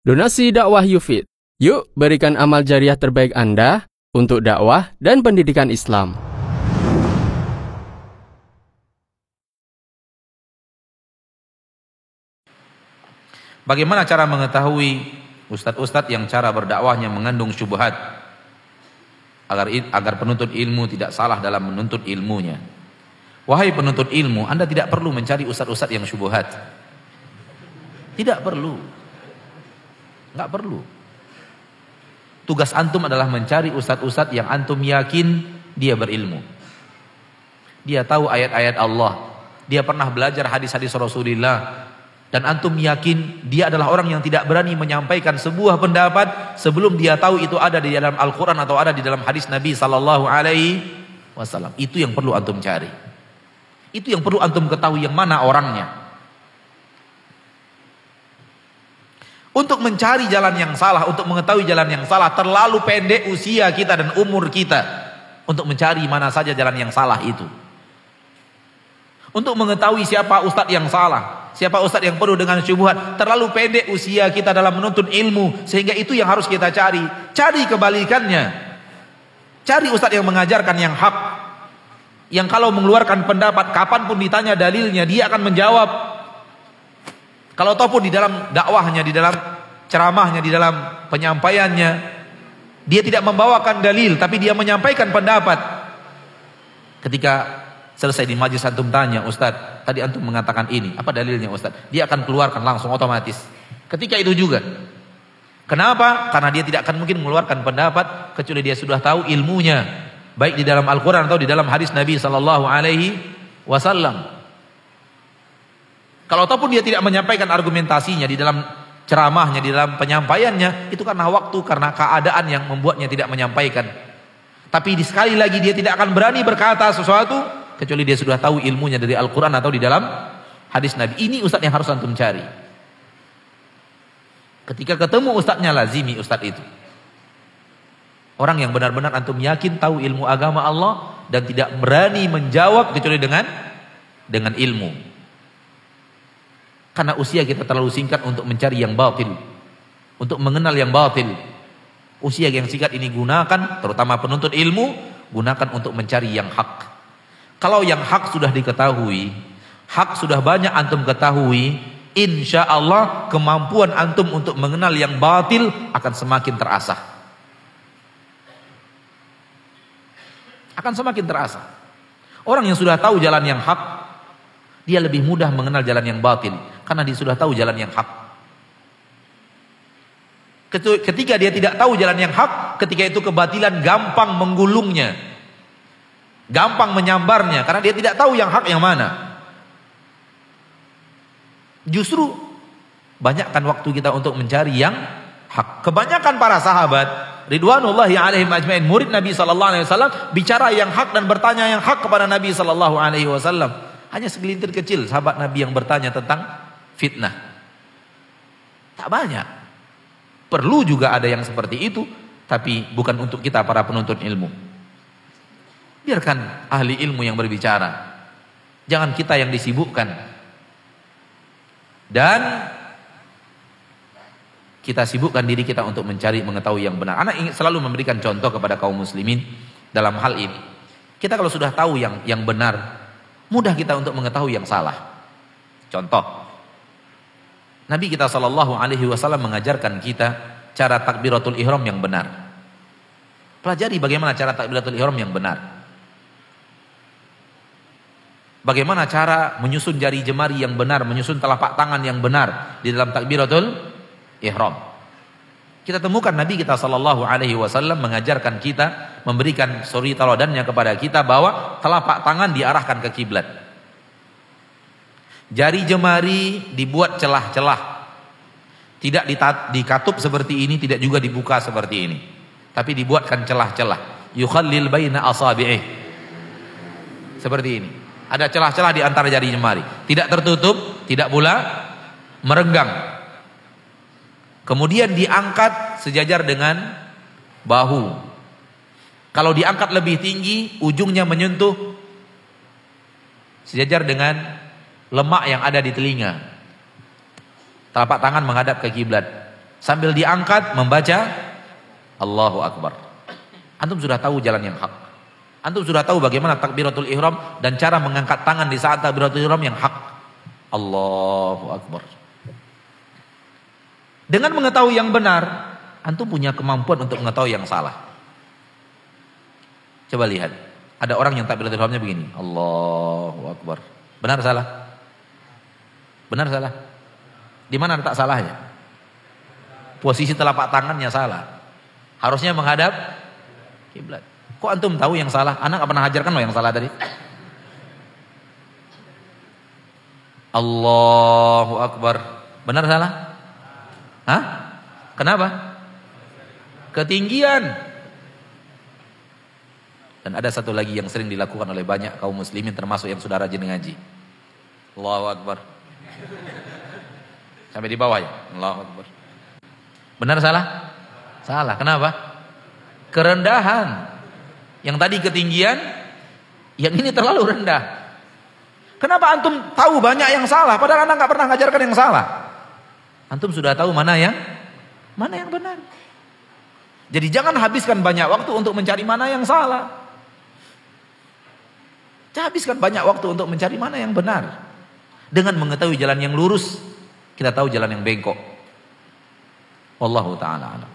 Donasi dakwah Yufid. Yuk berikan amal jariah terbaik Anda untuk dakwah dan pendidikan Islam. Bagaimana cara mengetahui ustadz-ustadz yang cara berdakwahnya mengandung syubhat agar penuntut ilmu tidak salah dalam menuntut ilmunya? Wahai penuntut ilmu, Anda tidak perlu mencari ustadz-ustadz yang syubhat. Tidak perlu. Enggak perlu. Tugas antum adalah mencari ustadz-ustadz yang antum yakin dia berilmu. Dia tahu ayat-ayat Allah. Dia pernah belajar hadis-hadis Rasulullah. Dan antum yakin dia adalah orang yang tidak berani menyampaikan sebuah pendapat sebelum dia tahu itu ada di dalam Al-Quran atau ada di dalam hadis Nabi Sallallahu Alaihi Wasallam. Itu yang perlu antum cari. Itu yang perlu antum ketahui, yang mana orangnya. Untuk mencari jalan yang salah, untuk mengetahui jalan yang salah, terlalu pendek usia kita dan umur kita untuk mencari mana saja jalan yang salah itu. Untuk mengetahui siapa ustadz yang salah, siapa ustadz yang penuh dengan syubhat, terlalu pendek usia kita dalam menuntut ilmu, sehingga itu yang harus kita cari. Cari kebalikannya. Cari ustadz yang mengajarkan yang hak, yang kalau mengeluarkan pendapat kapanpun ditanya dalilnya dia akan menjawab. Kalau ataupun di dalam dakwahnya, di dalam ceramahnya, di dalam penyampaiannya, dia tidak membawakan dalil, tapi dia menyampaikan pendapat. Ketika selesai di majelis antum tanya, Ustadz, tadi antum mengatakan ini, apa dalilnya Ustadz? Dia akan keluarkan langsung otomatis. Ketika itu juga. Kenapa? Karena dia tidak akan mungkin mengeluarkan pendapat kecuali dia sudah tahu ilmunya, baik di dalam Al-Quran atau di dalam hadis Nabi Sallallahu Alaihi Wasallam. Kalau ataupun dia tidak menyampaikan argumentasinya di dalam ceramahnya, di dalam penyampaiannya, itu karena waktu, karena keadaan yang membuatnya tidak menyampaikan. Tapi sekali lagi dia tidak akan berani berkata sesuatu kecuali dia sudah tahu ilmunya dari Al-Quran atau di dalam hadis Nabi. Ini ustadz yang harus antum cari. Ketika ketemu ustadznya, lazimi ustadz itu. Orang yang benar-benar antum yakin tahu ilmu agama Allah dan tidak berani menjawab kecuali dengan ilmu. Karena usia kita terlalu singkat untuk mencari yang batil, untuk mengenal yang batil. Usia yang singkat ini gunakan, terutama penuntut ilmu, gunakan untuk mencari yang hak. Kalau yang hak sudah diketahui, hak sudah banyak antum ketahui, insya Allah kemampuan antum untuk mengenal yang batil akan semakin terasah. Akan semakin terasah. Orang yang sudah tahu jalan yang hak, dia lebih mudah mengenal jalan yang batil karena dia sudah tahu jalan yang hak. Ketika dia tidak tahu jalan yang hak, ketika itu kebatilan gampang menggulungnya, gampang menyambarnya karena dia tidak tahu yang hak yang mana. Justru banyakkan waktu kita untuk mencari yang hak. Kebanyakan para sahabat ridwanullahi alaihim ajmain, murid Nabi sallallahu alaihi wasallam, bicara yang hak dan bertanya yang hak kepada Nabi sallallahu alaihi wasallam. Hanya segelintir kecil sahabat Nabi yang bertanya tentang fitnah. Tak banyak. Perlu juga ada yang seperti itu, tapi bukan untuk kita para penuntut ilmu. Biarkan ahli ilmu yang berbicara. Jangan kita yang disibukkan. Dan kita sibukkan diri kita untuk mencari mengetahui yang benar. Anak ingin selalu memberikan contoh kepada kaum muslimin dalam hal ini. Kita kalau sudah tahu yang benar, mudah kita untuk mengetahui yang salah. Contoh, Nabi kita Shallallahu Alaihi Wasallam mengajarkan kita cara takbiratul ihram yang benar. Pelajari bagaimana cara takbiratul ihram yang benar. Bagaimana cara menyusun jari jemari yang benar, menyusun telapak tangan yang benar di dalam takbiratul ihram. Kita temukan Nabi kita Shallallahu Alaihi Wasallam mengajarkan kita, memberikan suri teladannya kepada kita bahwa telapak tangan diarahkan ke kiblat. Jari jemari dibuat celah-celah, tidak dikatup seperti ini, tidak juga dibuka seperti ini, tapi dibuatkan celah-celah. Yukhallil baina asabi'ih, seperti ini. Ada celah-celah di antara jari jemari, tidak tertutup, tidak pula merenggang. Kemudian diangkat sejajar dengan bahu. Kalau diangkat lebih tinggi, ujungnya menyentuh sejajar dengan lemak yang ada di telinga. Telapak tangan menghadap ke kiblat. Sambil diangkat membaca Allahu Akbar. Antum sudah tahu jalan yang hak. Antum sudah tahu bagaimana takbiratul ihram dan cara mengangkat tangan di saat takbiratul ihram yang hak. Allahu Akbar. Dengan mengetahui yang benar, antum punya kemampuan untuk mengetahui yang salah. Coba lihat, ada orang yang takbiratul ihramnya begini, Allahu Akbar. Benar salah? Benar salah? Di mana letak salahnya? Posisi telapak tangannya salah. Harusnya menghadap kiblat. Kok antum tahu yang salah? Anak pernah ajarkan lo yang salah tadi. Allahu Akbar. Benar salah? Hah? Kenapa? Ketinggian. Dan ada satu lagi yang sering dilakukan oleh banyak kaum muslimin termasuk yang sudah rajin ngaji. Allahu Akbar. Sampai di bawah ya. Allahu Akbar. Benar salah? Salah. Kenapa? Kerendahan. Yang tadi ketinggian, yang ini terlalu rendah. Kenapa antum tahu banyak yang salah padahal anda nggak pernah ngajarkan yang salah? Antum sudah tahu mana yang benar. Jadi jangan habiskan banyak waktu untuk mencari mana yang salah. Habiskan banyak waktu untuk mencari mana yang benar. Dengan mengetahui jalan yang lurus, kita tahu jalan yang bengkok. Wallahu ta'ala alam.